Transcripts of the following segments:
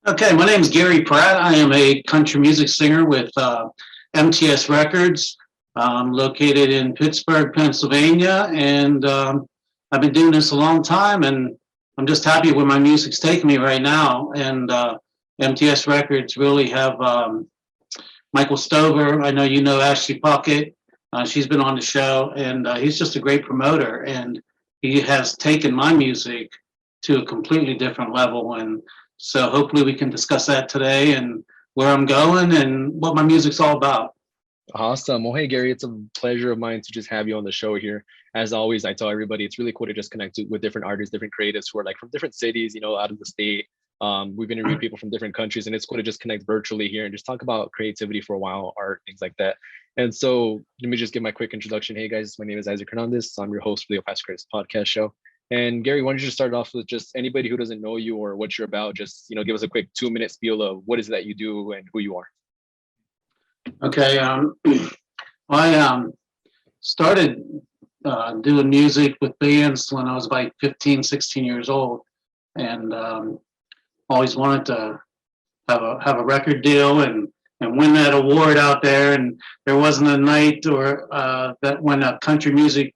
Okay, my name is Gary Pratt. I am a country music singer with MTS Records. I'm located in Pittsburgh, Pennsylvania, and I've been doing this a long time, and I'm just happy where my music's taking me right now. And MTS Records really have Michael Stover. I know you know Ashley Puckett. She's been on the show, and he's just a great promoter, and he has taken my music to a completely different level. And so hopefully we can discuss that today and where I'm going and what my music's all about. Awesome. Well, hey, Gary, it's a pleasure of mine to just have you on the show here. As always, I tell everybody it's really cool to just connect with different artists, different creatives who are like from different cities, out of the state. We've interviewed people from different countries, and it's cool to just connect virtually here and just talk about creativity for a while, art, things like that. And so let me just give my quick introduction. Hey, guys, my name is Isaac Hernandez. I'm your host for the Past Critics podcast show. And Gary, why don't you just start off with just anybody who doesn't know you or what you're about, just, give us a quick 2-minute spiel of what is it that you do and who you are. Okay. I started doing music with bands when I was like 15, 16 years old, and always wanted to have a record deal and win that award out there. And there wasn't a night or that when a country music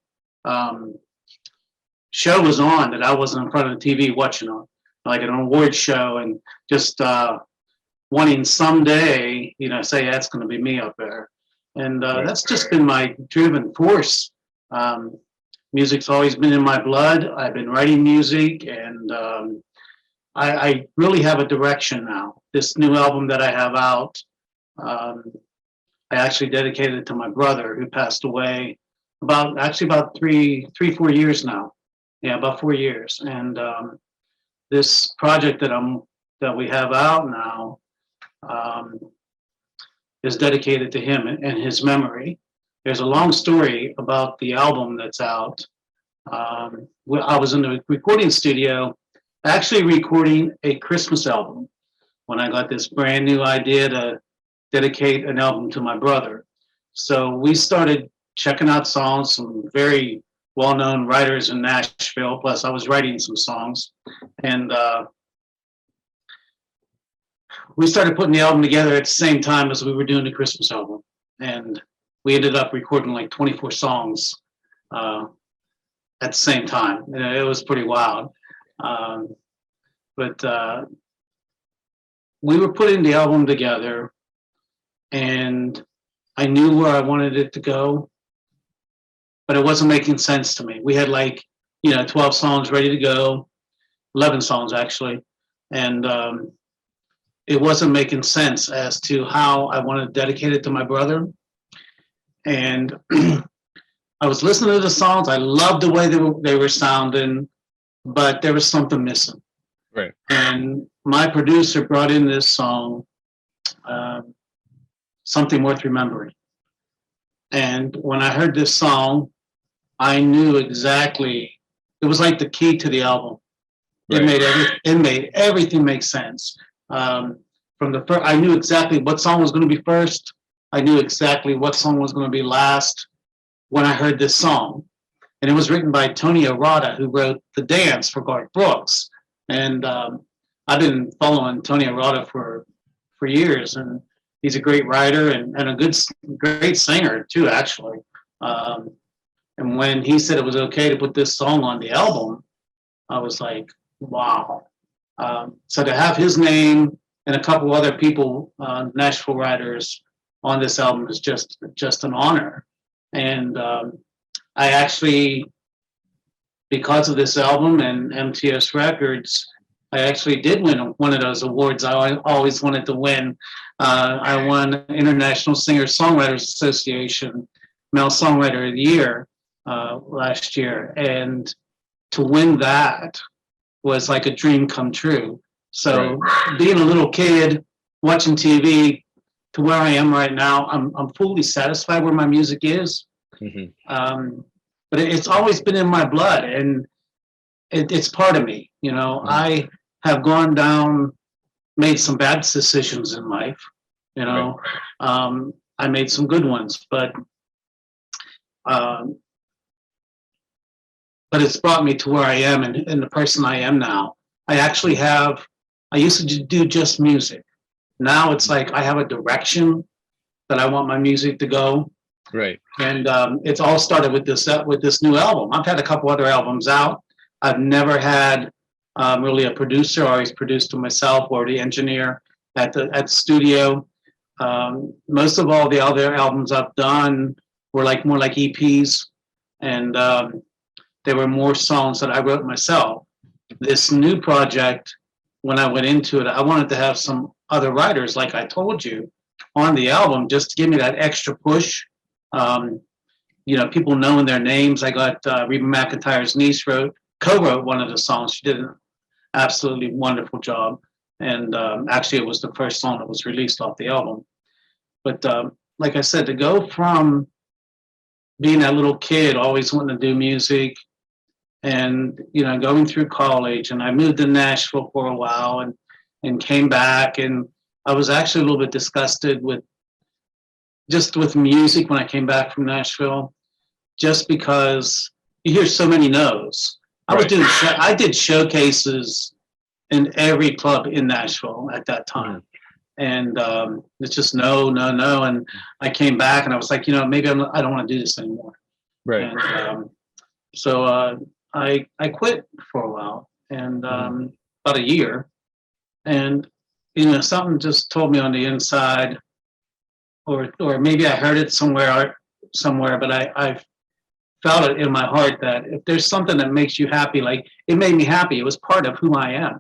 show was on that I wasn't in front of the TV watching on, like an award show, and just wanting someday, say that's going to be me up there. And that's just been my driven force. Music's always been in my blood. I've been writing music, and I really have a direction now. This new album that I have out, I actually dedicated it to my brother who passed away about 4 years now. Yeah, about 4 years. And this project that we have out now is dedicated to him and his memory. There's a long story about the album that's out. I was in the recording studio, actually recording a Christmas album, when I got this brand new idea to dedicate an album to my brother. So we started checking out songs from very well-known writers in Nashville. Plus, I was writing some songs, and we started putting the album together at the same time as we were doing the Christmas album, and we ended up recording like 24 songs at the same time. It was pretty wild, but we were putting the album together, and I knew where I wanted it to go, but it wasn't making sense to me. We had 12 songs ready to go, 11 songs actually, and it wasn't making sense as to how I wanted to dedicate it to my brother. And I was listening to the songs. I loved the way they were sounding, but there was something missing. Right. And my producer brought in this song, Something Worth Remembering. And when I heard this song, I knew exactly, it was like the key to the album. Right. It made everything make sense. From the first, I knew exactly what song was going to be first. I knew exactly what song was going to be last when I heard this song. And it was written by Tony Arata, who wrote The Dance for Garth Brooks. And I've been following Tony Arata for years, and he's a great writer and a great singer too, actually. And when he said it was okay to put this song on the album, I was like, wow. So to have his name and a couple other people, Nashville writers, on this album is just an honor. And I actually, because of this album and MTS Records, I actually did win one of those awards I always wanted to win. I won International Singer-Songwriters Association Male Songwriter of the Year last year. And to win that was like a dream come true. So being a little kid, watching TV, to where I am right now, I'm fully satisfied where my music is. Mm-hmm. But it's always been in my blood, and it's part of me. Mm-hmm. I have gone down, made some bad decisions in life. I made some good ones, but it's brought me to where I am and the person I am now. I actually have I used to do just music. Now it's like I have a direction that I want my music to go. Right. And it's all started with this new album. I've had a couple other albums out. I've never had really a producer. I always produced them myself or the engineer at the studio. Most of all the other albums I've done were more like EPs, and they were more songs that I wrote myself. This new project, when I went into it, I wanted to have some other writers, like I told you, on the album, just to give me that extra push. People knowing their names. I got Reba McEntire's niece co-wrote one of the songs. She did an absolutely wonderful job. And actually, it was the first song that was released off the album. But like I said, to go from being that little kid, always wanting to do music, and going through college, and I moved to Nashville for a while, and came back, and I was actually a little bit disgusted with music when I came back from Nashville, just because you hear so many no's. Right. I did showcases in every club in Nashville at that time. And it's just no. And I came back and I was like, maybe I don't want to do this anymore. Right. And so I quit for a while, and about a year. And, something just told me on the inside, or maybe I heard it somewhere, but I felt it in my heart that if there's something that makes you happy, like it made me happy. It was part of who I am.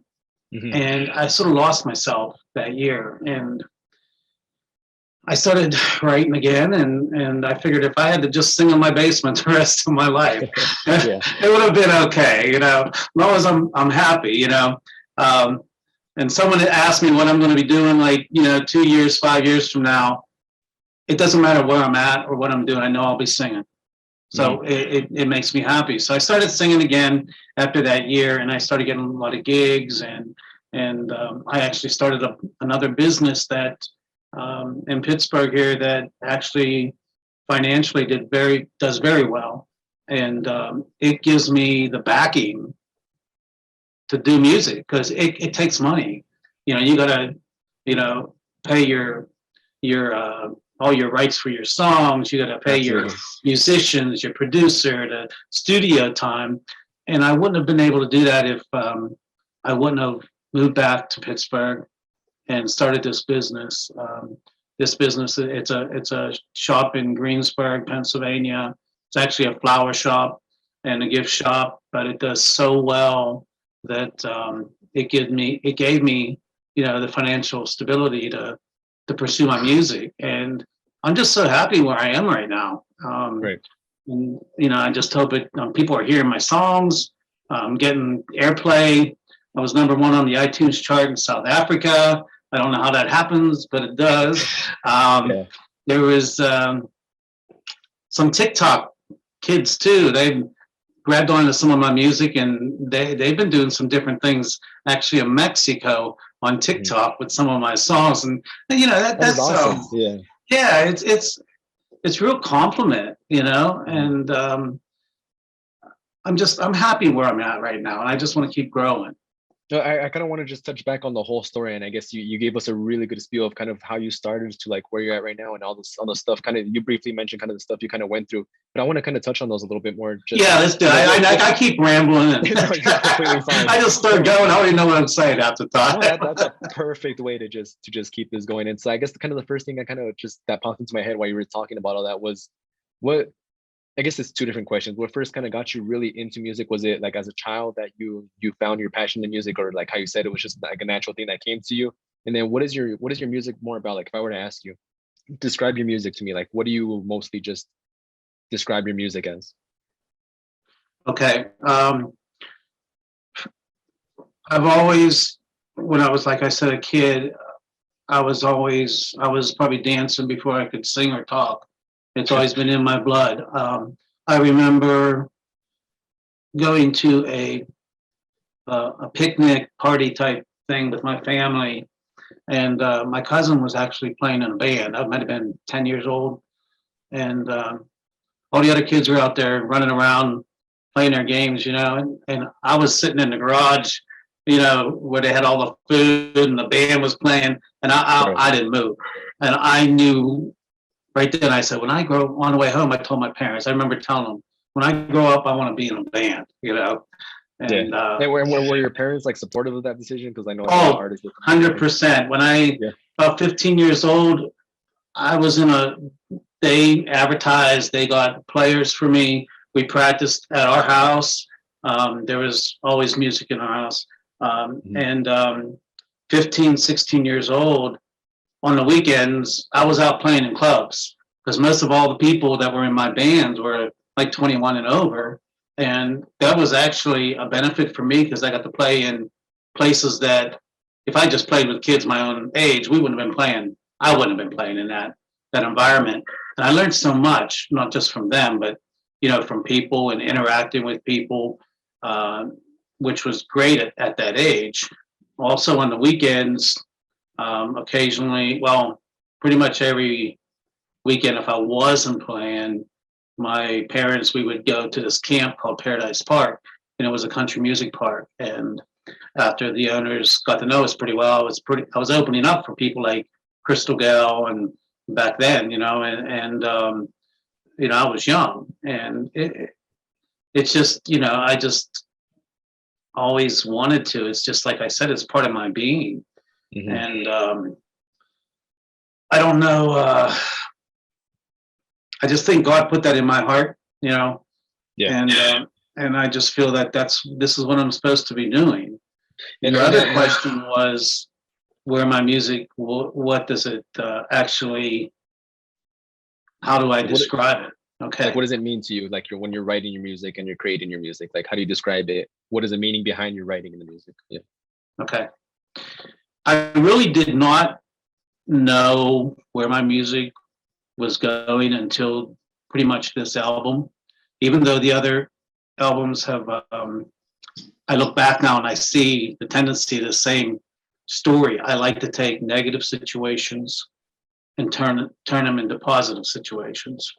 Mm-hmm. And I sort of lost myself that year, and I started writing again, and I figured if I had to just sing in my basement the rest of my life, it would have been okay, as long as I'm happy, and someone had asked me what I'm going to be doing, 2 years, 5 years from now. It doesn't matter where I'm at or what I'm doing. I know I'll be singing. So it makes me happy. So I started singing again after that year, and I started getting a lot of gigs, and I actually started another business that in Pittsburgh here that actually financially does very well, and it gives me the backing to do music, because it takes money. You gotta pay your all your rights for your songs. You got to pay your musicians, your producer, the studio time. And I wouldn't have been able to do that if I wouldn't have moved back to Pittsburgh and started this business. It's a shop in Greensburg, Pennsylvania. It's actually a flower shop and a gift shop, but it does so well that it gave me the financial stability to pursue my music. And I'm just so happy where I am right now. Right. And, I just hope people are hearing my songs. I'm getting airplay. I was #1 on the iTunes chart in South Africa. I don't know how that happens, but it does. There was some TikTok kids too. They grabbed onto some of my music, and they've been doing some different things actually in Mexico on TikTok with some of my songs, and that's awesome. It's real compliment, and I'm happy where I'm at right now, and I just want to keep growing. No, I kind of want to just touch back on the whole story, and I guess you gave us a really good spiel of kind of how you started to where you're at right now, and all the stuff. Kind of, you briefly mentioned kind of the stuff you kind of went through, but I want to kind of touch on those a little bit more. Let's do it. I keep rambling, and no, you're completely fine. I just start going. I don't even know what I'm saying half the time. No, that's a perfect way to just keep this going. And so I guess kind of the first thing that popped into my head while you were talking about all that was what. I guess it's two different questions. What first kind of got you really into music? Was it as a child that you found your passion in music, or how you said it was just a natural thing that came to you? And then what is your music more about? If I were to ask you, describe your music to me, what do you mostly just describe your music as? Okay. I've always, when I was, like I said, a kid, I was probably dancing before I could sing or talk. It's always been in my blood. I remember going to a picnic party type thing with my family, and my cousin was actually playing in a band. I might have been 10 years old, and all the other kids were out there running around playing their games, and I was sitting in the garage where they had all the food and the band was playing, and I didn't move. And I knew right then, I said, when I grow on the way home, I told my parents, I remember telling them, when I grow up, I want to be in a band, Yeah. And And were your parents like supportive of that decision? Because I know a lot of artists. 100%. When I about 15 years old, I was they advertised, they got players for me. We practiced at our house. There was always music in our house. And 15, 16 years old, on the weekends, I was out playing in clubs because most of all the people that were in my bands were like 21 and over. And that was actually a benefit for me because I got to play in places that if I just played with kids my own age, we wouldn't have been playing. I wouldn't have been playing in that environment. And I learned so much, not just from them, but from people and interacting with people, which was great at that age. Also on the weekends, occasionally, well, pretty much every weekend, if I wasn't playing, my parents, we would go to this camp called Paradise Park, and it was a country music park. And after the owners got to know us pretty well, I was opening up for people like Crystal Gale and back then, and I was young, and it's just, I just always wanted to. It's just like I said, it's part of my being. And I don't know. I just think God put that in my heart, Yeah. And I just feel that this is what I'm supposed to be doing. And the other question was, where my music, what does it actually? How do I describe it? Okay. Like, what does it mean to you? Like, when you're writing your music and you're creating your music, like, how do you describe it? What is the meaning behind your writing in the music? Yeah. Okay. I really did not know where my music was going until pretty much this album. Even though the other albums have, I look back now and I see the tendency of the same story. I like to take negative situations and turn them into positive situations.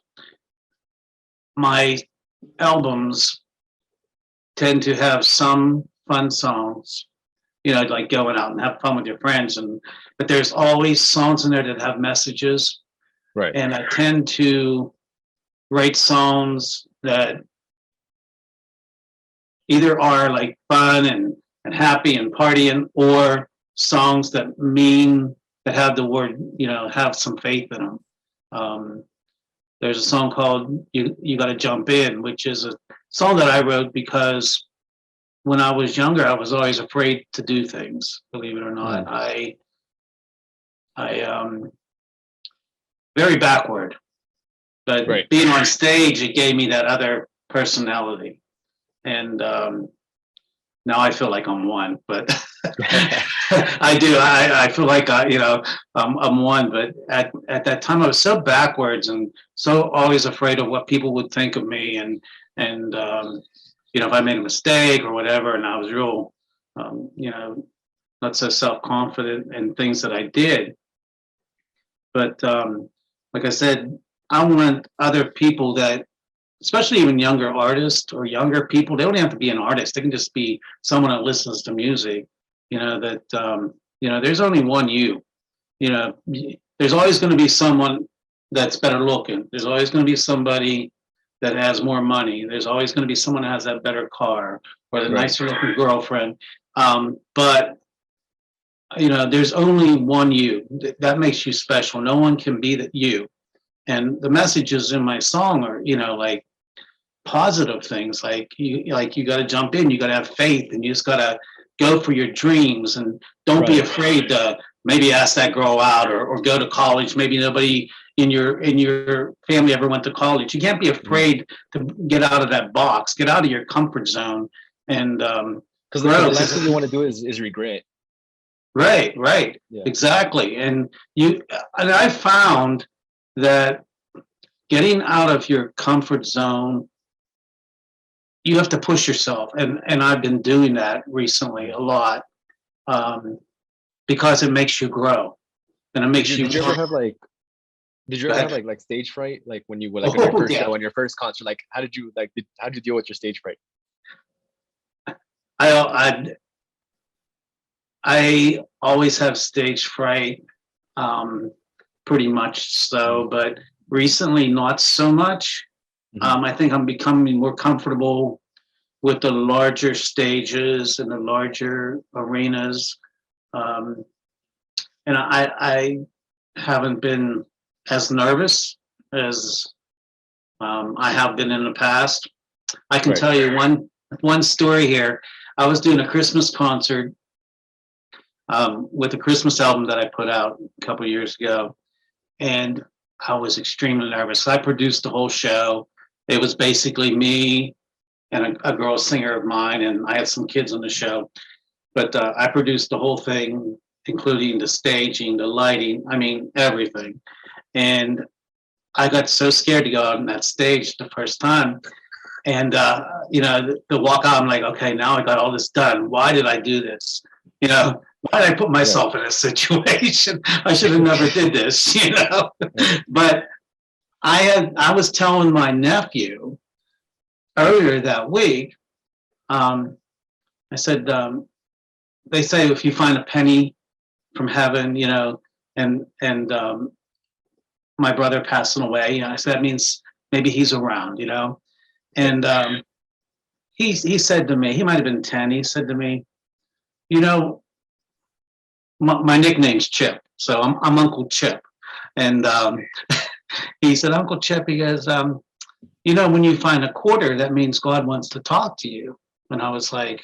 My albums tend to have some fun songs, like going out and have fun with your friends, but there's always songs in there that have messages. Right. And I tend to write songs that either are like fun and happy and partying, or songs that have the word, have some faith in them. There's a song called You Gotta Jump In, which is a song that I wrote because when I was younger, I was always afraid to do things, believe it or not. I very backward, but being on stage, it gave me that other personality. And now I feel like I'm one, but I do. I feel like I'm one. But at that time, I was so backwards and so always afraid of what people would think of me, and if I made a mistake or whatever, and I was real, not so self-confident in things that I did. But like I said, I want other people that, especially even younger artists or younger people, they don't have to be an artist. They can just be someone that listens to music, there's only one you. There's always going to be someone that's better looking. There's always going to be somebody that has more money. There's always going to be someone that has that better car or the nicer looking girlfriend. But there's only one you. That makes you special. No one can be that you. And the messages in my song are, like positive things, like you got to jump in, you got to have faith, and you just got to go for your dreams, and don't be afraid to maybe ask that girl out or go to college. Maybe nobody in your family ever went to college. You can't be afraid to get out of that box, get out of your comfort zone, and because the last thing you want to do is regret. Right, exactly. And I found that getting out of your comfort zone, you have to push yourself, and I've been doing that recently a lot, because it makes you grow, and it makes you. Did you ever have like stage fright, like when you were like on your first show, on your first concert? Like, how did you deal with your stage fright? I always have stage fright, pretty much so, but recently not so much. Mhm. I think I'm becoming more comfortable with the larger stages and the larger arenas. Um, and I haven't been as nervous as I have been in the past. I can Right. tell you one story here. I was doing a Christmas concert with a Christmas album that I put out a couple years ago, and I was extremely nervous. I produced the whole show. It was basically me and a girl singer of mine, and I had some kids on the show. But I produced the whole thing, including the staging, the lighting. I mean, everything. And I got so scared to go out on that stage the first time. And the walk out, I'm like, okay, now I got all this done. Why did I do this? You know, why did I put Right. myself in this situation? I should have never did this. Right. But I was telling my nephew earlier that week. I said, they say if you find a penny from heaven, and my brother passing away, I said that means maybe he's around, Right. and he said to me, he might have been 10. He said to me, you know, my nickname's Chip, so I'm Uncle Chip, and he said, Uncle Chip, he goes, when you find a quarter, that means God wants to talk to you. And I was like,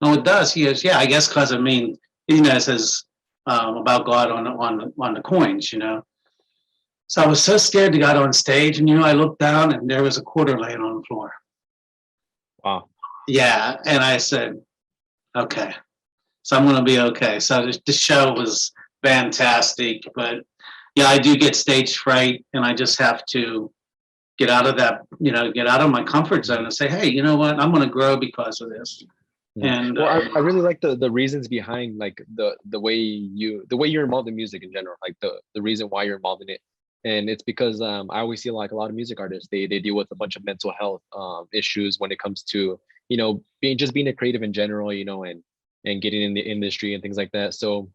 no, it does. He goes, yeah, I guess because it says about God on the coins. So I was so scared to get on stage, and I looked down and there was a quarter laying on the floor. Wow. Yeah, and I said, okay, so I'm going to be okay. So the show was fantastic, but yeah, I do get stage fright, and I just have to get out of that, get out of my comfort zone Mhm. and say, hey, you know what? I'm going to grow because of this. Mhm. And Well, I really like the reasons behind like the way you're involved in music in general, like the reason why you're involved in it. And it's because I always see like a lot of music artists, they deal with a bunch of mental health issues when it comes to, being a creative in general, and getting in the industry and things like that. So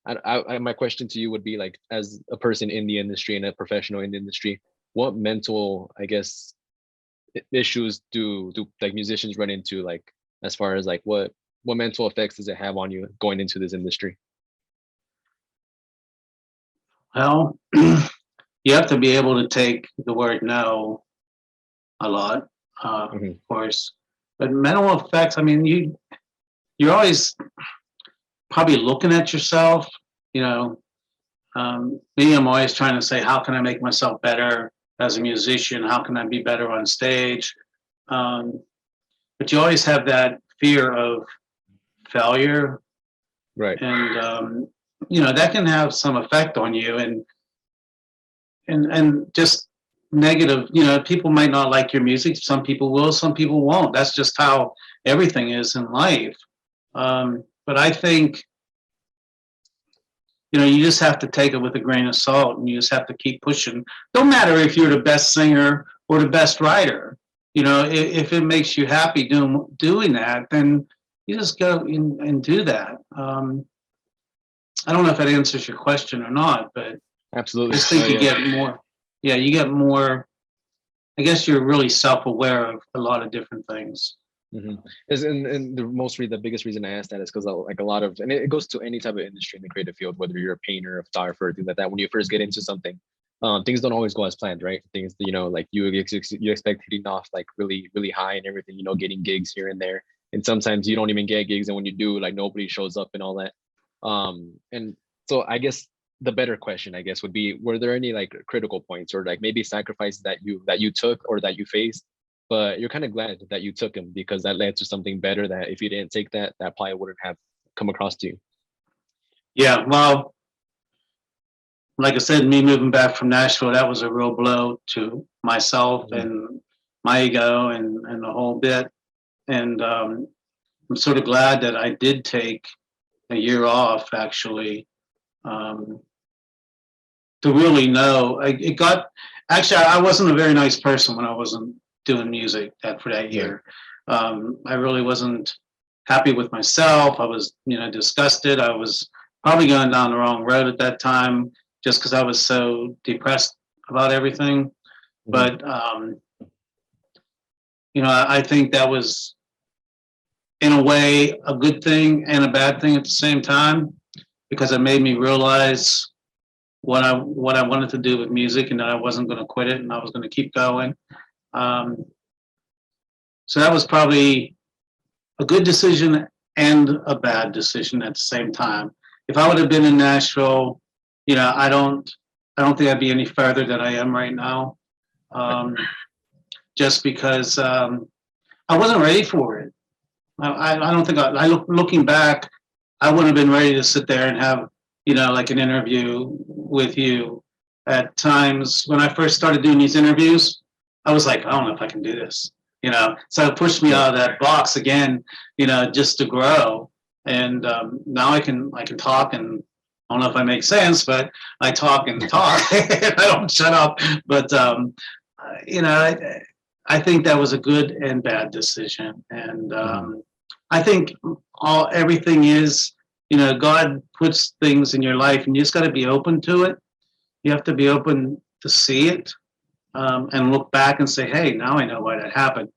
my question to you would be like, as a person in the industry and a professional in the industry, what mental, I guess, issues do like musicians run into, like as far as like what mental effects does it have on you going into this industry? well, you have to be able to take the word no a lot, of Hmm. course. But mental effects, I mean, you're always probably looking at yourself. You know, me, I'm always trying to say, how can I make myself better as a musician? How can I be better on stage? Um, but you always have that fear of failure, Right. and that can have some effect on you, and just negative. People might not like your music. Some people will, some people won't. That's just how everything is in life. But I think you just have to take it with a grain of salt, and you just have to keep pushing. Don't matter if you're the best singer or the best writer. If it makes you happy doing that, then you just go and do that. I don't know if that answers your question or not, but I Absolutely. just No, think you yeah. get more. Yeah, you get more. I guess you're really self-aware of a lot of different things. Hmm. And the biggest reason I asked that is because like a lot of, and it goes to any type of industry in the creative field, whether you're a painter, a photographer, things like that. When you first get into something, things don't always go as planned, right? Things that, like you expect hitting off like really really high and everything, getting gigs here and there, and sometimes you don't even get gigs, and when you do, like nobody shows up and all that. And so I guess the better question, I guess, would be, were there any like critical points or like maybe sacrifices that you took or that you faced, but you're kind of glad that you took him because that led to something better, that if you didn't take that probably wouldn't have come across to you. Yeah, well, like I said, me moving back from Nashville, that was a real blow to myself Mhm. and my ego and the whole bit. And I'm sort of glad that I did take a year off, actually, um, to really know. I wasn't a very nice person when I wasn't doing music for that Right. year. I really wasn't. happy with myself. I was, disgusted. I was probably going down the wrong road at that time just because I was so depressed about everything. Mhm. But, I think that was, in a way, a good thing and a bad thing at the same time, because it made me realize what I wanted to do with music, and that I wasn't going to quit it, and I was going to keep going. Um, so that was probably a good decision and a bad decision at the same time. If I would have been in Nashville, I don't think I'd be any further than I am right now. Just because I wasn't ready for it. I don't think looking back, I wouldn't have been ready to sit there and have, like an interview with you. At times when I first started doing these interviews, I was like, I don't know if I can do this, so it pushed me out of that box again, just to grow. And now I can talk, and I don't know if I make sense, but I talk and talk. I don't shut up. But, I think that was a good and bad decision. And I think everything is, God puts things in your life, and you just got to be open to it. You have to be open to see it, and look back and say, hey, now I know why that happened.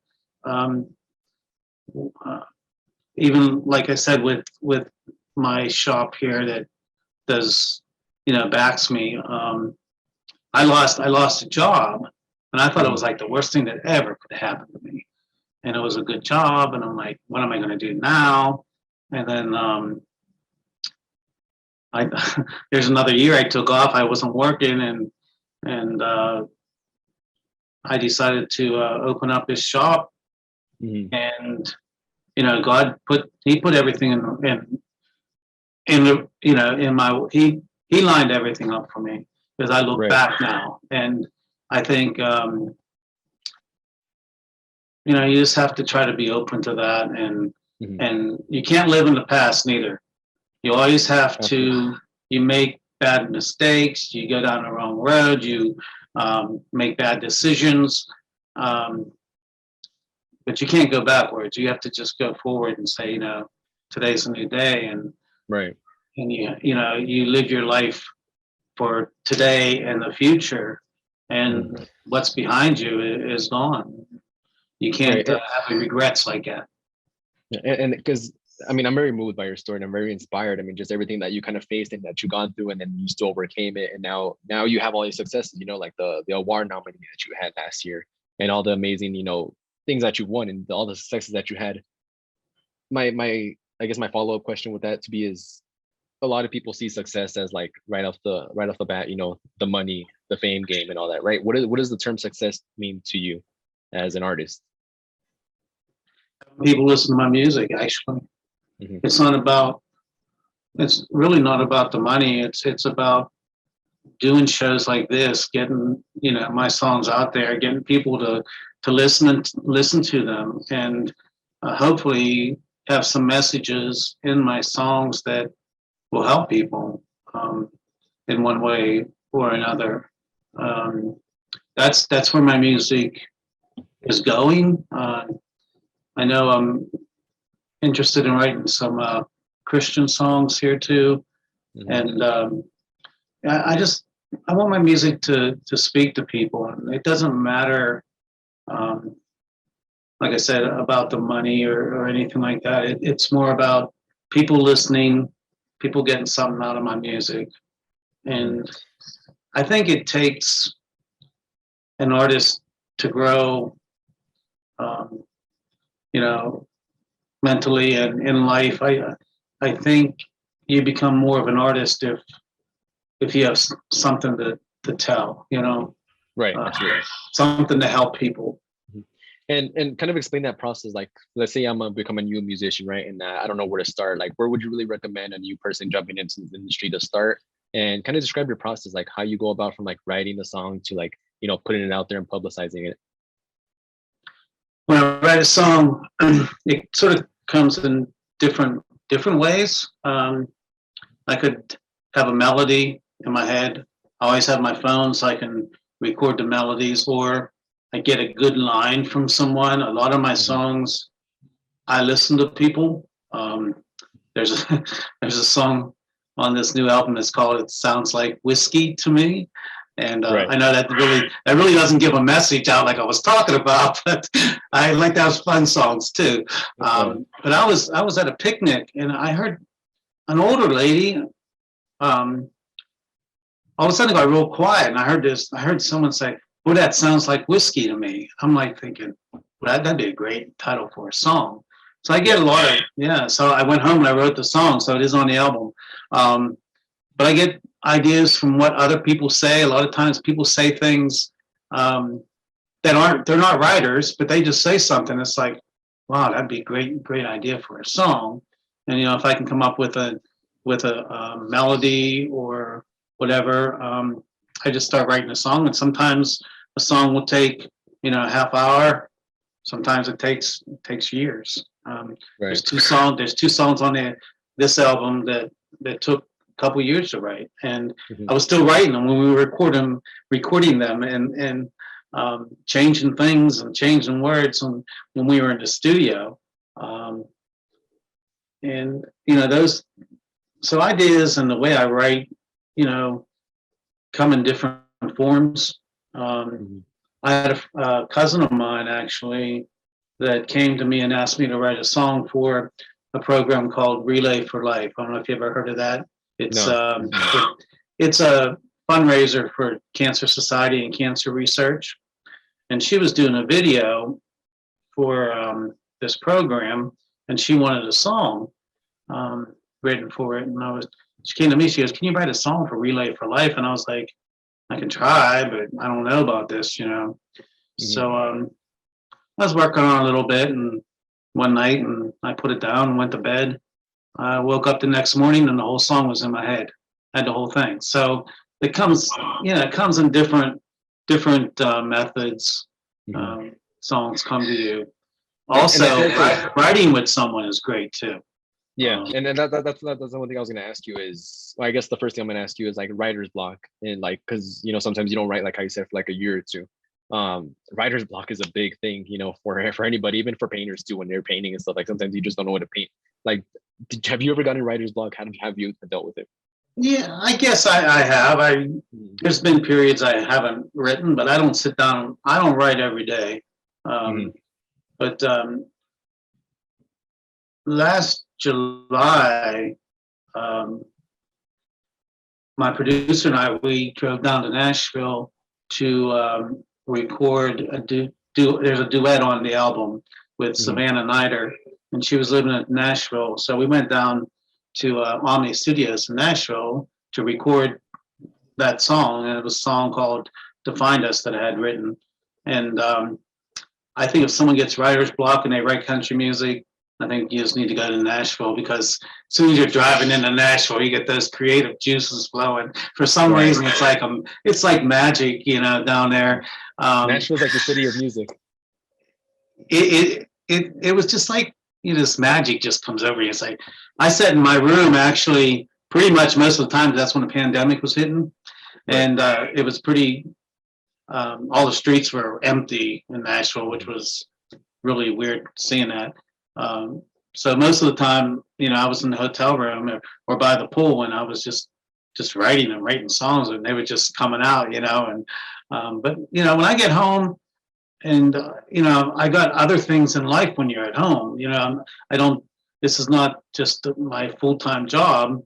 Even like I said, with my shop here that does, backs me, I lost a job, and I thought it was like the worst thing that ever could happen to me. And it was a good job, and I'm like, what am I going to do now? And then there's another year I took off. I wasn't working, and I decided to open up this shop. Mhm. And God put everything in the in my he lined everything up for me, because I look Right. back now, and I think you just have to try to be open to that, Mhm. and you can't live in the past neither. You always have to. You make bad mistakes. You go down the wrong road. You make bad decisions, but you can't go backwards. You have to just go forward and say, today's a new day, and Right. you live your life for today and the future, and Mhm. what's behind you is gone. You can't Right. have any regrets like that. And because I mean, I'm very moved by your story, and I'm very inspired. I mean, just everything that you kind of faced and that you gone through, and then you still overcame it, and now you have all these successes. Like the award nominee that you had last year, and all the amazing things that you won, and all the successes that you had. My I guess my follow up question with that to be is, a lot of people see success as like right off the bat, the money, the fame game, and all that, right? What does the term success mean to you as an artist? People listen to my music. Actually, Mhm. it's not about. It's really not about the money. It's about doing shows like this, getting my songs out there, getting people to listen to them, and hopefully have some messages in my songs that will help people in one way or another. Um, that's where my music is going. I know I'm interested in writing some Christian songs here too, Mhm. and I I want my music to speak to people, and it doesn't matter, um, like I said, about the money or anything like that. It's more about people listening, people getting something out of my music, Mhm. and I think it takes an artist to grow, um, you know, mentally and in life. I think you become more of an artist if you have something to tell, Right, uh, absolutely. something to help people. Mhm. And kind of explain that process. Like, let's say I'm gonna become a new musician, right? And I don't know where to start. Like, where would you really recommend a new person jumping into the industry to start? And kind of describe your process, like how you go about from like writing the song to like putting it out there and publicizing it. When I write a song, it sort of comes in different ways. I could have a melody in my head. I always have my phone so I can record the melodies, or I get a good line from someone. A lot of my Mhm. songs, I listen to people There's a there's a song on this new album that's called "It Sounds Like Whiskey to Me," and I know that really doesn't give a message out like I was talking about, but I like those fun songs too. But I was at a picnic and I heard an older lady. All of a sudden it got real quiet, and I heard someone say, "Well, that sounds like whiskey to me." I'm like thinking, well, that'd be a great title for a song. So I get a lot of, so I went home and I wrote the song, so it is on the album. But I get ideas from what other people say. A lot of times people say things they're not writers, but they just say something. It's like, wow, that'd be a great idea for a song. And if I can come up with a melody or whatever, I just start writing a song. And sometimes a song will take a half hour. Sometimes it takes years. There's two songs on this album that took a couple years to write, and I was still writing them when we were recording them, and changing things and changing words when we were in the studio. And those ideas and the way I write, come in different forms. I had a cousin of mine actually that came to me and asked me to write a song for a program called Relay for Life. I don't know if you ever heard of that. It's it's a fundraiser for Cancer Society and cancer research. And she was doing a video for this program, and she wanted a song written for it. And she came to me, she goes, "Can you write a song for Relay for Life?" And I was like, "I can try, but I don't know about this, So I was working on it a little bit, and one night, and I put it down and went to bed. I woke up the next morning, and the whole song was in my head. I had the whole thing. So it comes in different methods. Songs come to you. Also, writing with someone is great too. Yeah, and then that's the one thing I was going to ask you is, well, I guess the first thing I'm going to ask you is like writer's block, and like, because sometimes you don't write, like how you said, for like a year or two. Writer's block is a big thing, for anybody, even for painters too, when they're painting and stuff. Like sometimes you just don't know what to paint. Like, have you ever gotten writer's block? How have you dealt with it? Yeah, I guess I have. There's been periods I haven't written, but I don't sit down. I don't write every day. But last July, my producer and I, we drove down to Nashville to record there's a duet on the album with Savannah and she was living in Nashville. So we went down to Omni Studios in Nashville to record that song, and it was a song called "To Find Us" that I had written. And I think if someone gets writer's block and they write country music, I think you just need to go to Nashville, because as soon as you're driving into Nashville, you get those creative juices flowing. For some reason, it's like magic, down there. Nashville's like the city of music. It was just like, this magic just comes over you. It's like, I sat in my room actually pretty much most of the time. That's when the pandemic was hitting, and it was pretty. All the streets were empty in Nashville, which was really weird seeing that. So most of the time, I was in the hotel room or by the pool, and I was just writing songs, and they were just coming out, and but when I get home, and I got other things in life when you're at home. This is not just my full-time job.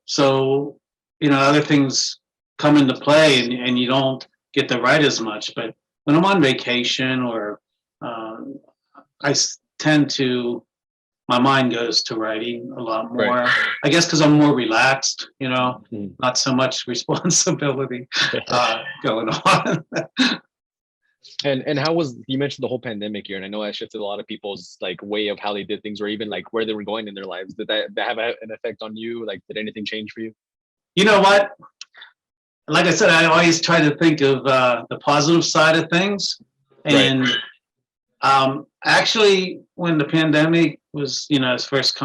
So other things come into play, and you don't get to write as much. But when I'm on vacation, or I tend to, my mind goes to writing a lot more. I guess because I'm more relaxed, not so much responsibility going on. And how was, you mentioned the whole pandemic year, and I know that shifted a lot of people's like way of how they did things, or even like where they were going in their lives. Did that have an effect on you? Like, did anything change for you? You know what? Like I said, I always try to think of the positive side of things. And actually, when the pandemic was, first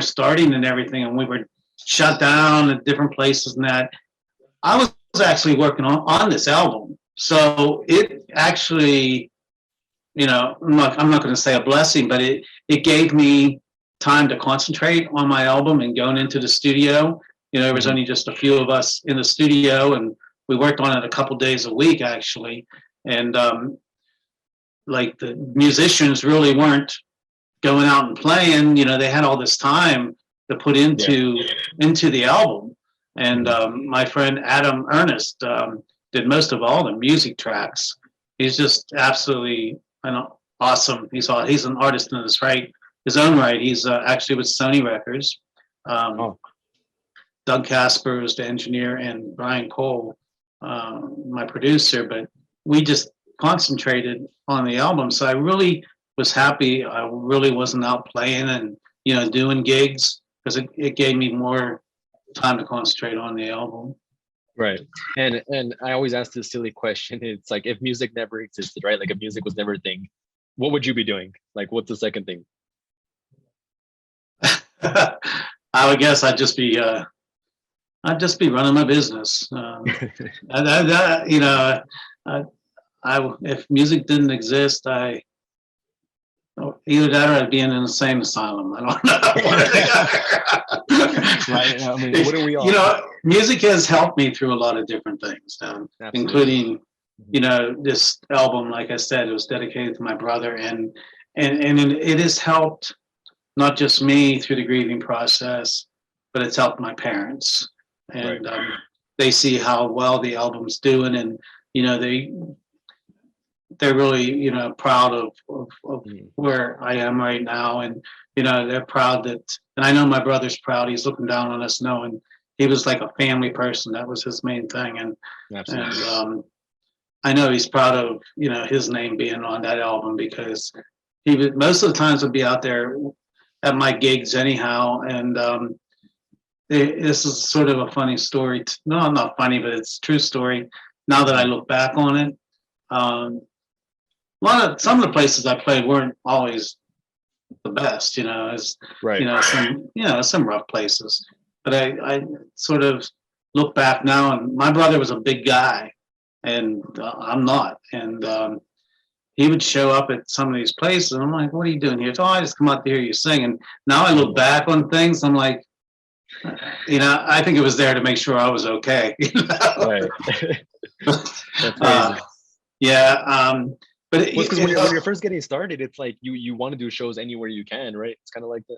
starting and everything, and we were shut down at different places and that, I was actually working on this album. So it actually I'm not going to say a blessing, but it gave me time to concentrate on my album and going into the studio. There was only just a few of us in the studio, and we worked on it a couple days a week actually. And like the musicians really weren't going out and playing. They had all this time to put into the album. And my friend Adam Ernest did most of all the music tracks. He's just absolutely awesome. He's an artist in his own right. He's actually with Sony Records. Doug Casper is the engineer, and Brian Cole, my producer. But we just concentrated on the album. So I really was happy. I really wasn't out playing and doing gigs, because it gave me more time to concentrate on the album. Right. And I always ask this silly question. It's like, if music never existed, right? Like if music was never a thing, what would you be doing? Like, what's the second thing? I would guess I'd just be running my business. If music didn't exist, either that or I'd be in an insane asylum. I don't know. Right. I mean, what are we all? Music has helped me through a lot of different things, including, this album. Like I said, it was dedicated to my brother, and it has helped not just me through the grieving process, but it's helped my parents, and they see how well the album's doing, and they're really proud of where I am right now, and they're proud that, and I know my brother's proud. He's looking down on us, knowing he was like a family person. That was his main thing, and I know he's proud of his name being on that album, because he would most of the times would be out there at my gigs anyhow, and this is sort of a funny story. No, not funny, but it's a true story. Now that I look back on it, some of the places I played weren't always the best, some rough places. But I sort of look back now, and my brother was a big guy, and I'm not. And he would show up at some of these places, and I'm like, "What are you doing here?" So I just come out to hear you sing. And now I look back on things, I'm like, I think it was there to make sure I was okay. Right. But because when you're first getting started, it's like you want to do shows anywhere you can, right? It's kind of like that.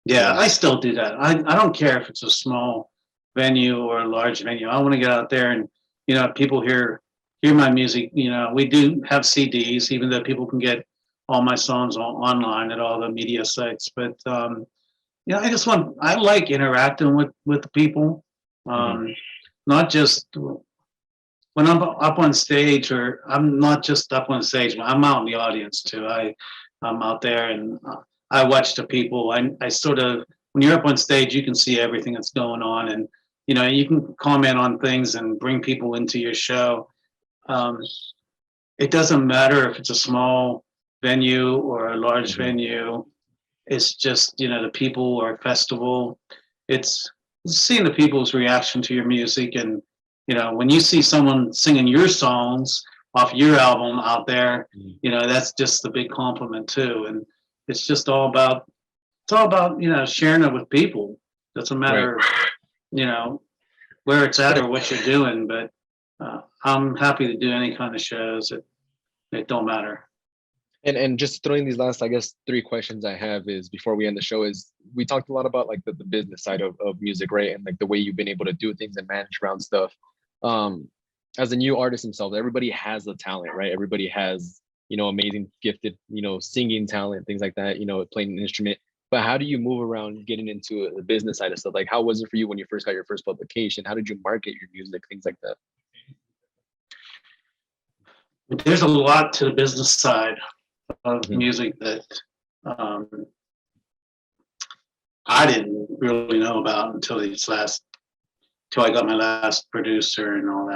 Yeah, I still do that. I don't care if it's a small venue or a large venue. I want to get out there and people hear my music. We do have CDs, even though people can get all my songs online at all the media sites. But I like interacting with the people, not just when I'm up on stage, or I'm not just up on stage, but I'm out in the audience too. I'm out there, and I watch the people. I sort of, when you're up on stage, you can see everything that's going on, and you can comment on things and bring people into your show. It doesn't matter if it's a small venue or a large venue. It's just the people, or a festival. It's seeing the people's reaction to your music, and when you see someone singing your songs off your album out there, that's just a big compliment too. And it's just all about sharing it with people. Doesn't matter where it's at or what you're doing, but I'm happy to do any kind of shows. It don't matter. And just throwing these last, I guess, 3 questions I have is, before we end the show, is we talked a lot about like the business side of music, right? And like the way you've been able to do things and manage around stuff. As a new artist himself, everybody has the talent, right? Everybody has, amazing, gifted, singing talent, things like that, playing an instrument. But how do you move around getting into the business side of stuff? Like, how was it for you when you first got your first publication? How did you market your music, things like that? There's a lot to the business side of music that I didn't really know about until I got my last producer and all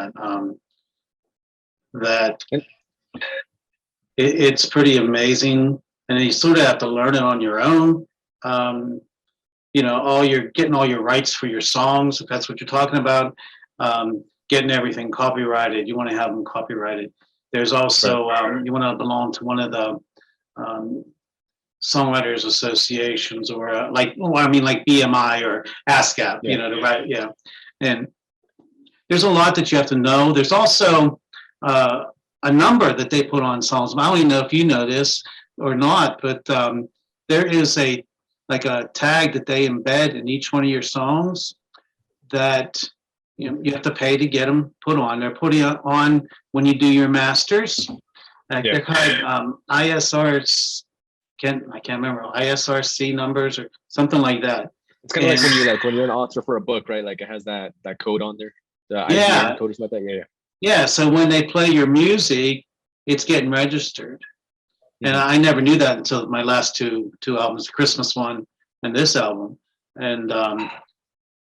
that. It's pretty amazing, and you sort of have to learn it on your own. You're getting all your rights for your songs, if that's what you're talking about. Getting everything copyrighted. You want to have them copyrighted. There's also, you want to belong to one of the songwriters associations, or like BMI or ASCAP, Yeah. to write, and there's a lot that you have to know. There's also a number that they put on songs. I don't even know if you know this or not, but there is a tag that they embed in each one of your songs that you have to pay to get them put on. They're putting it on when you do your masters. They're called ISRs. I can't remember, ISRC numbers or something like that. It's kind of like when you're an author for a book, right? Like it has that code on there, the ISBN code or something like that. Yeah. So when they play your music, it's getting registered. And I never knew that until my last two albums, the Christmas one and this album. And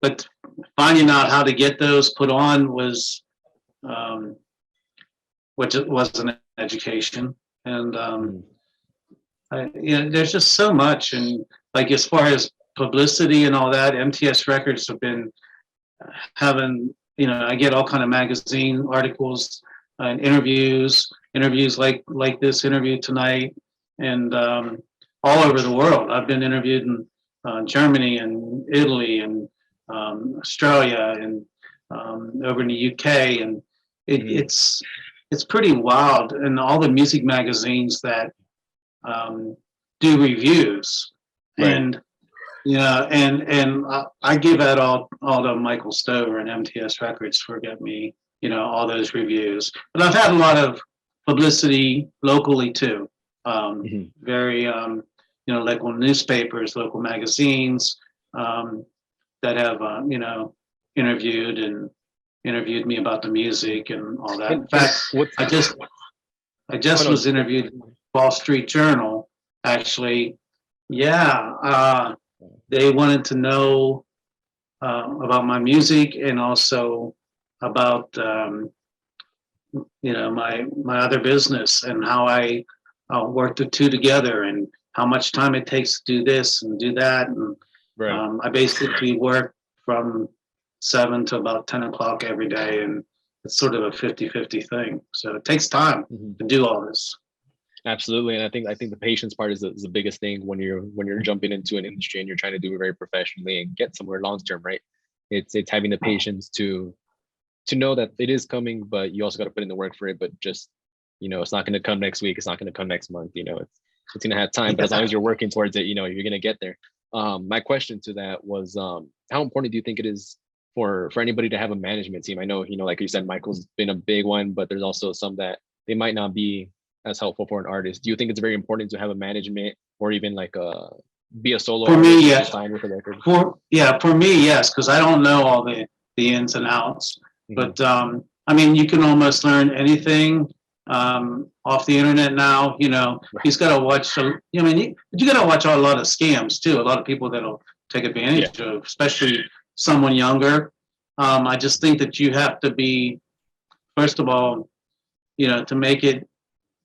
but finding out how to get those put on was an education. And there's just so much. And like as far as publicity and all that, MTS Records have been having, I get all kind of magazine articles and interviews like this interview tonight, and all over the world. I've been interviewed in Germany and Italy and Australia and over in the UK, and it's pretty wild. And all the music magazines that do reviews, and I give that all to Michael Stover and MTS Records for getting me, all those reviews. But I've had a lot of publicity locally too. Very, local newspapers, local magazines that have, interviewed me about the music and all that. In fact, I just was interviewed in Wall Street Journal, actually. They wanted to know about my music and also about my other business and how I work the two together and how much time it takes to do this and do that. And I basically work from 7 to about 10 o'clock every day, and it's sort of a 50-50 thing. So it takes time to do all this. Absolutely. And I think the patience part is the biggest thing when you're jumping into an industry and you're trying to do it very professionally and get somewhere long term, right? It's having the patience to know that it is coming, but you also got to put in the work for it. But just, it's not going to come next week. It's not going to come next month. It's going to have time, but as long as you're working towards it, you're going to get there. My question to that was, how important do you think it is for anybody to have a management team? I know, like you said, Michael's been a big one, but there's also some that they might not be as helpful for an artist. Do you think it's very important to have a management or even be a solo artist? Me, yes. Sign with a record? For me, yes, because I don't know all the ins and outs. But you can almost learn anything off the internet now. You just got to watch. You got to watch a lot of scams too. A lot of people that'll take advantage of, especially someone younger. I just think that you have to be, first of all, to make it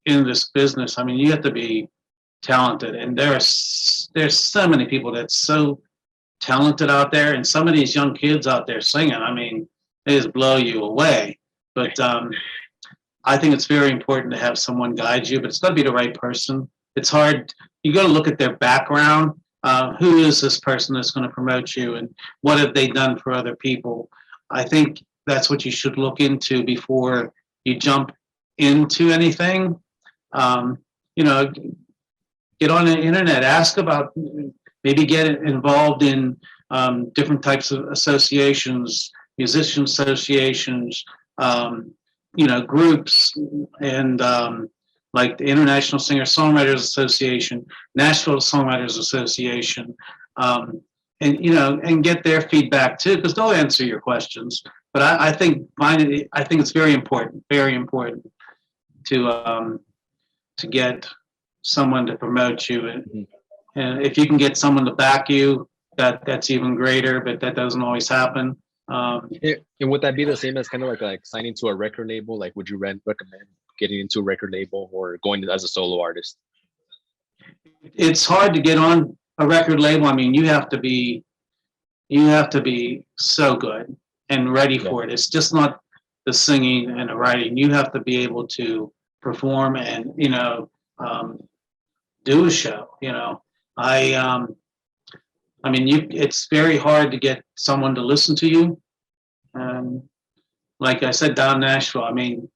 in this business. You have to be talented, and there's so many people that's so talented out there, and some of these young kids out there singing. They just blow you away. But I think it's very important to have someone guide you, but it's got to be the right person. It's hard. You got to look at their background. Who is this person that's going to promote you, and what have they done for other people? I think that's what you should look into before you jump into anything. Get on the internet, ask about, maybe get involved in different types of associations, musician associations, groups, and like the International Singer-Songwriters Association, Nashville Songwriters Association, and get their feedback too, because they'll answer your questions. But I think it's very important to get someone to promote you, and if you can get someone to back you, that's even greater. But that doesn't always happen. And would that be the same as kind of like signing to a record label? Like, would you recommend getting into a record label or going as a solo artist? It's hard to get on a record label. You have to be so good and ready for it. It's just not the singing and the writing. You have to be able to perform and, do a show. I mean, it's very hard to get someone to listen to you. Like I said, down in Nashville, I mean,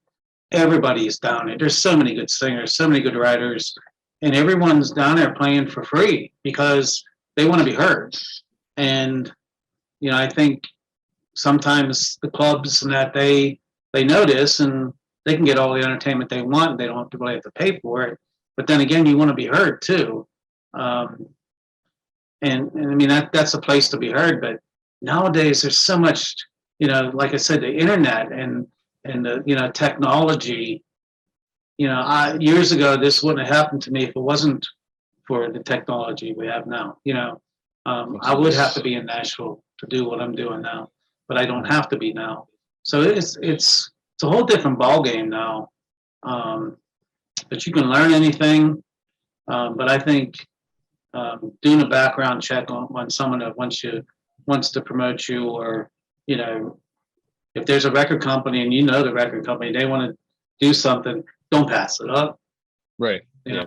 everybody's down there. There's so many good singers, so many good writers, and everyone's down there playing for free because they want to be heard. And, I think sometimes the clubs and that they notice and they can get all the entertainment they want. They don't have to really have to pay for it. But then again, you want to be heard too. And I mean, that's a place to be heard. But nowadays there's so much, like I said, the internet and the, technology, years ago, this wouldn't have happened to me if it wasn't for the technology we have now. I would have to be in Nashville to do what I'm doing now, but I don't have to be now. So it's a whole different ballgame now. But you can learn anything. But I think doing a background check on someone that wants to promote you, or if there's a record company and the record company, they want to do something, don't pass it up. Right. Yeah.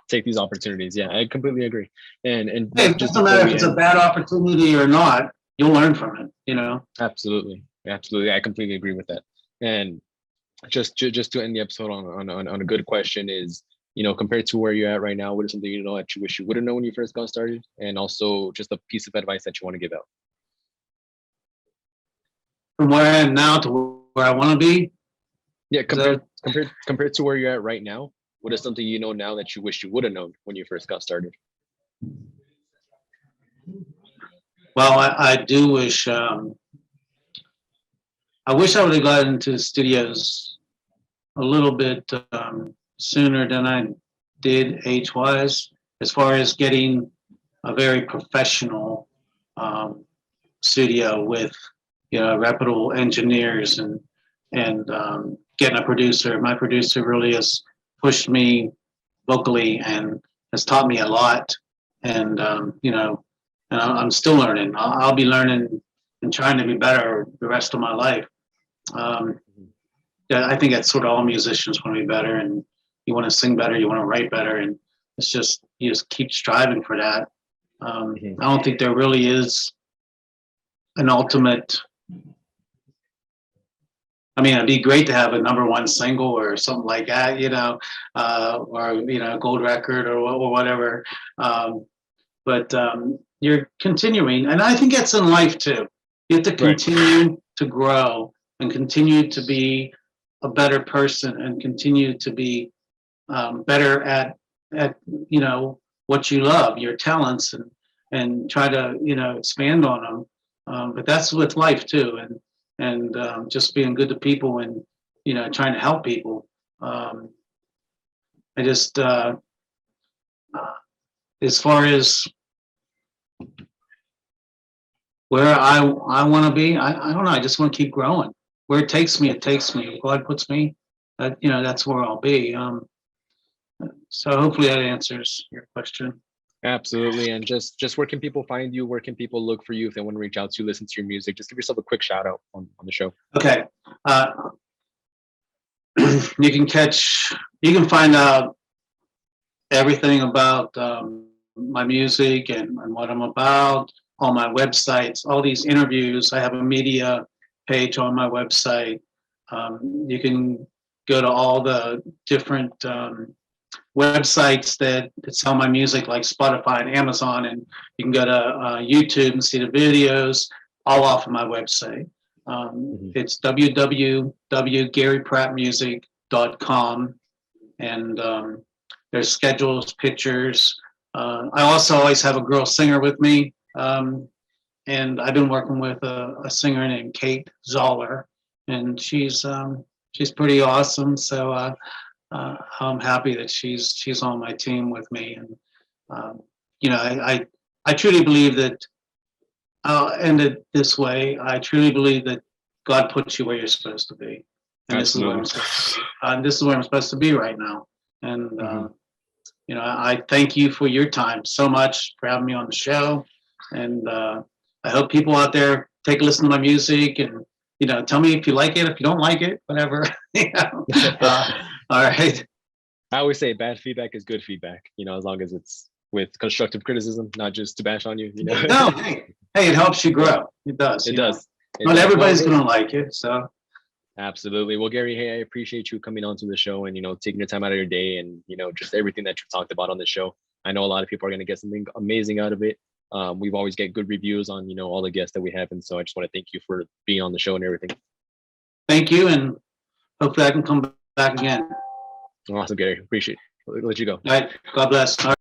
Take these opportunities. Yeah, I completely agree. And hey, it doesn't matter if it's a bad opportunity or not. You'll learn from it. Absolutely. I completely agree with that. And just to end the episode on a good question is, compared to where you're at right now, what is something that you wish you would have known when you first got started, and also just a piece of advice that you want to give out? From where I am now to where I want to be. Yeah, compared to where you're at right now, what is something now that you wish you would have known when you first got started? Well, I do wish. I wish I would have gotten into the studios a little bit sooner than I did age-wise, as far as getting a very professional studio with reputable engineers and getting a producer. My producer really has pushed me vocally and has taught me a lot. And and I'm still learning. I'll be learning and trying to be better the rest of my life. Yeah, I think that's sort of all musicians want to be better, and you want to sing better, you want to write better, and it's just you just keep striving for that. I don't think there really is an ultimate. I mean, it'd be great to have a #1 single or something like that, or gold record or whatever. But you're continuing, and I think that's in life too. You have to continue to grow and continue to be a better person and continue to be better at what you love, your talents, and try to expand on them. But that's with life too, and just being good to people and trying to help people. I just as far as where I want to be, I don't know. I just want to keep growing. Where it takes me, it takes me. If God puts me, that's where I'll be. So hopefully that answers your question. Absolutely. And just where can people find you? Where can people look for you if they want to reach out to you, listen to your music? Just give yourself a quick shout out on the show. Okay. You can find out everything about my music and what I'm about on my websites, all these interviews. I have a media page on my website. You can go to all the different websites that sell my music, like Spotify and Amazon, and you can go to YouTube and see the videos all off of my website. It's www.garyprattmusic.com, and there's schedules, pictures. I also always have a girl singer with me, and I've been working with a singer named Kate Zoller, and she's pretty awesome. So I'm happy that she's on my team with me, and I truly believe that. I'll end it this way. I truly believe that God puts you where you're supposed to be, and this is where I'm supposed to be. This is where I'm supposed to be right now, and I thank you for your time so much for having me on the show, and I hope people out there take a listen to my music and tell me if you like it, if you don't like it, whatever. All right. I always say bad feedback is good feedback, as long as it's with constructive criticism, not just to bash on you, No, hey, it helps you grow. It does. It does. Not everybody's going to like it. So. Absolutely. Well, Gary, hey, I appreciate you coming onto the show and, taking your time out of your day and, just everything that you talked about on the show. I know a lot of people are going to get something amazing out of it. We've always get good reviews on, all the guests that we have. And so I just want to thank you for being on the show and everything. Thank you. And hopefully I can come back again. Awesome, Gary. Appreciate it. I'll let you go. All right. God bless. All right.